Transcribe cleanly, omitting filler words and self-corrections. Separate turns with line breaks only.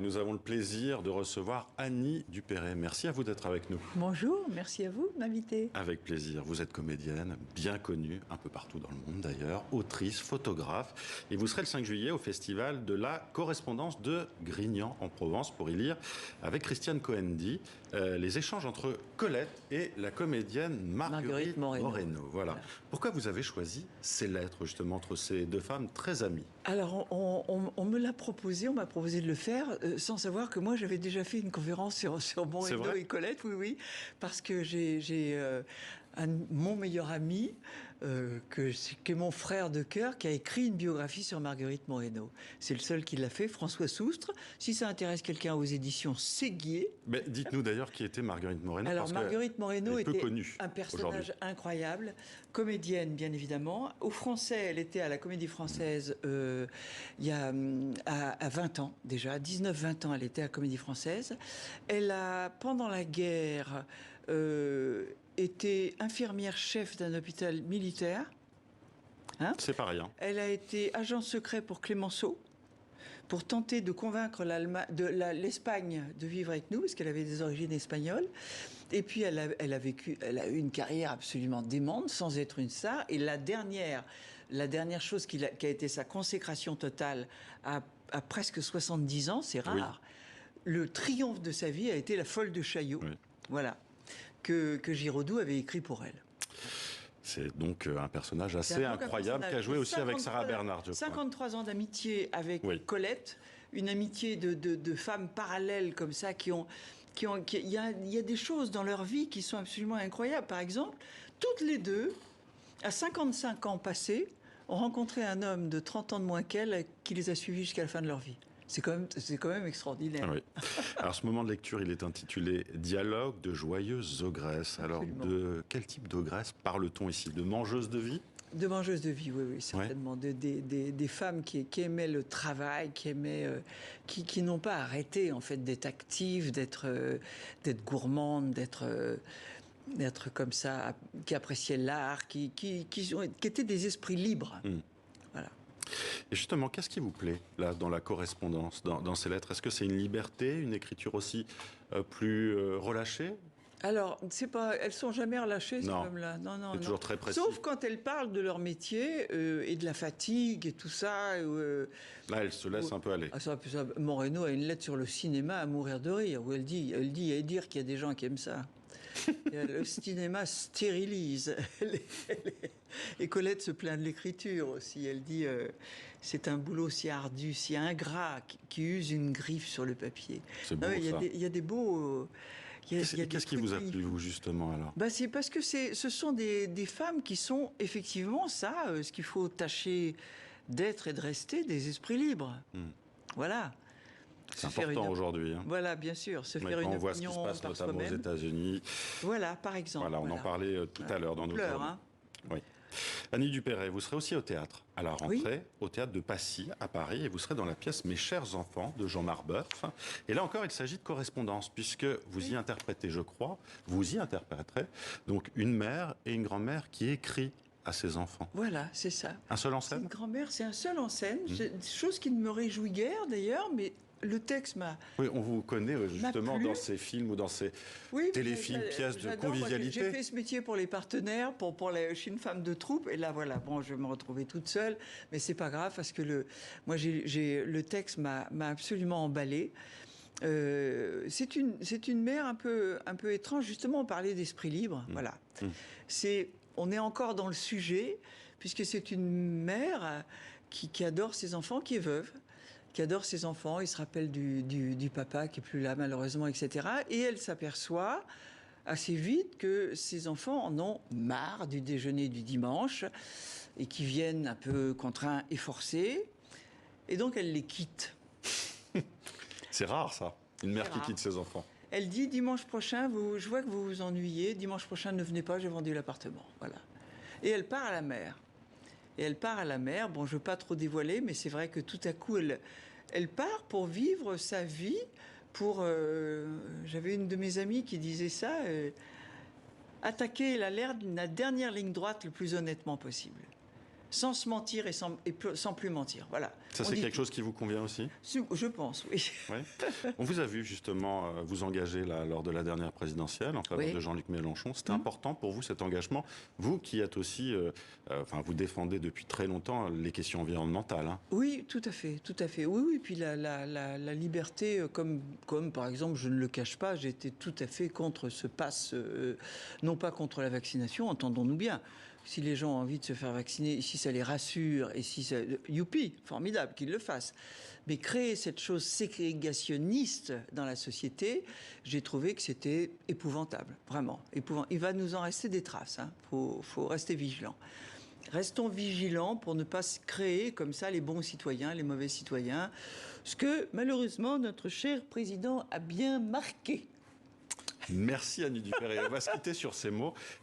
Nous avons le plaisir de recevoir Annie Dupéret. Merci à vous d'être avec nous.
Bonjour, merci à vous de m'inviter.
Avec plaisir. Vous êtes comédienne, bien connue, un peu partout dans le monde d'ailleurs, autrice, photographe. Et vous serez le 5 juillet au festival de la correspondance de Grignan en Provence pour y lire, avec Christiane Coendi, les échanges entre Colette et la comédienne Marguerite Moreno. Voilà. Pourquoi vous avez choisi ces lettres justement entre ces deux femmes très amies?
Alors, on me l'a proposé, on m'a proposé de le faire, sans savoir que moi, j'avais déjà fait une conférence sur Moreno et Colette, oui, parce que j'ai mon meilleur ami, qui est mon frère de cœur, qui a écrit une biographie sur Marguerite Moreno. C'est le seul qui l'a fait, François Soustre. Si ça intéresse quelqu'un aux éditions Séguier.
Mais dites-nous d'ailleurs qui était Marguerite Moreno.
Alors, Marguerite Moreno était
un
personnage incroyable, comédienne bien évidemment. Au Français, elle était à la Comédie Française il y a à 20 ans déjà, 19-20 ans, elle était à la Comédie Française. Elle a, pendant la guerre, été infirmière-chef d'un hôpital militaire. Hein?
C'est pas rien.
Elle a été agent secret pour Clémenceau, pour tenter de convaincre l'Espagne de vivre avec nous, parce qu'elle avait des origines espagnoles. Et puis elle a eu une carrière absolument démente, sans être une star. Et la dernière chose qui a été sa consécration totale à presque 70 ans, c'est rare. Oui. Le triomphe de sa vie a été La Folle de Chaillot. Oui. Voilà. Que Giraudoux avait écrit pour elle.
C'est donc un personnage assez incroyable qui a joué aussi avec Sarah Bernhardt, je crois.
53 ans d'amitié avec Colette, une amitié de femmes parallèles comme ça il y a des choses dans leur vie qui sont absolument incroyables. Par exemple, toutes les deux, à 55 ans passés, ont rencontré un homme de 30 ans de moins qu'elle qui les a suivis jusqu'à la fin de leur vie. C'est quand même extraordinaire.
Oui. Alors, ce moment de lecture, il est intitulé « Dialogue de joyeuses ogresses ». Alors, de quel type d'ogresse parle-t-on ici? De mangeuses de vie?
De mangeuses de vie, oui, certainement. Ouais. Des femmes qui aimaient le travail, qui n'ont pas arrêté, en fait, d'être actives, d'être gourmandes, d'être comme ça, qui appréciaient l'art, qui étaient des esprits libres. Voilà.
Et justement, qu'est-ce qui vous plaît, là, dans la correspondance, dans ces lettres? Est-ce que c'est une liberté, une écriture aussi plus relâchée?
Alors, elles sont jamais relâchées, ces femmes-là. Non.
Toujours très précis.
Sauf quand elles parlent de leur métier et de la fatigue et tout ça.
Là, elles se laissent un peu aller.
Moreno a une lettre sur le cinéma à mourir de rire, où elle dit dire qu'il y a des gens qui aiment ça. Le cinéma stérilise. Et Colette se plaint de l'écriture aussi. Elle dit c'est un boulot si ardu, si ingrat, qui use une griffe sur le papier.
C'est beau, ça.
Il y a des beaux...
Qu'est-ce qui vous a plu, vous, justement, alors?
C'est parce que ce sont des femmes qui sont effectivement ce qu'il faut tâcher d'être et de rester, des esprits libres. Voilà.
C'est important aujourd'hui. Hein.
Voilà, bien sûr. Se faire une opinion.
On voit ce qui se passe notamment aux États-Unis.
Voilà, par exemple.
Voilà, on en parlait tout à l'heure dans notre journée.
Hein.
Oui. Annie Dupéret, vous serez aussi au théâtre à la rentrée, au théâtre de Passy à Paris, et vous serez dans la pièce Mes chers enfants de Jean Marbeuf. Et là encore, il s'agit de correspondance, puisque vous y interprétez, je crois, vous y interpréterez donc une mère et une grand-mère qui écrit à ses enfants.
Voilà, c'est ça.
Un seul en scène?
Une grand-mère, c'est un seul en scène, chose qui ne me réjouit guère d'ailleurs, mais le texte m'a...
Oui, on vous connaît justement dans ces films ou dans ces téléfilms, pièces de convivialité.
J'ai fait ce métier pour les partenaires, je suis une femme de troupe, et là voilà, je vais me retrouver toute seule, mais c'est pas grave parce que le texte m'a absolument emballée. C'est une mère un peu étrange, justement, on parlait d'esprit libre, voilà. On est encore dans le sujet, puisque c'est une mère qui adore ses enfants, qui est veuve, qui adore ses enfants, il se rappelle du papa qui est plus là malheureusement, etc. Et elle s'aperçoit assez vite que ses enfants en ont marre du déjeuner du dimanche et qui viennent un peu contraints et forcés. Et donc elle les quitte.
C'est rare ça, une mère qui quitte ses enfants.
Elle dit dimanche prochain, je vois que vous vous ennuyez, dimanche prochain ne venez pas, j'ai vendu l'appartement. Voilà. Et elle part à la mer. Et elle part à la mer, je ne veux pas trop dévoiler, mais c'est vrai que tout à coup, elle part pour vivre sa vie, j'avais une de mes amies qui disait ça, attaquer la dernière ligne droite le plus honnêtement possible. sans se mentir et sans plus mentir. Voilà.
Ça, c'est quelque chose qui vous convient aussi?
Je pense, oui.
Ouais. On vous a vu justement vous engager là, lors de la dernière présidentielle en faveur de Jean-Luc Mélenchon. C'était important pour vous cet engagement? Vous qui êtes aussi, vous défendez depuis très longtemps les questions environnementales. Hein.
Oui, tout à fait, tout à fait. Oui, oui. Puis la liberté, comme par exemple, je ne le cache pas, j'ai été tout à fait contre ce pass, non pas contre la vaccination, entendons-nous bien. Si les gens ont envie de se faire vacciner, si ça les rassure, et si ça... Youpi, formidable qu'ils le fassent. Mais créer cette chose ségrégationniste dans la société, j'ai trouvé que c'était épouvantable, vraiment. Il va nous en rester des traces, hein. Faut rester vigilant. Restons vigilants pour ne pas créer comme ça les bons citoyens, les mauvais citoyens. Ce que, malheureusement, notre cher président a bien marqué.
Merci Annie Dupéré. On va se quitter sur ces mots.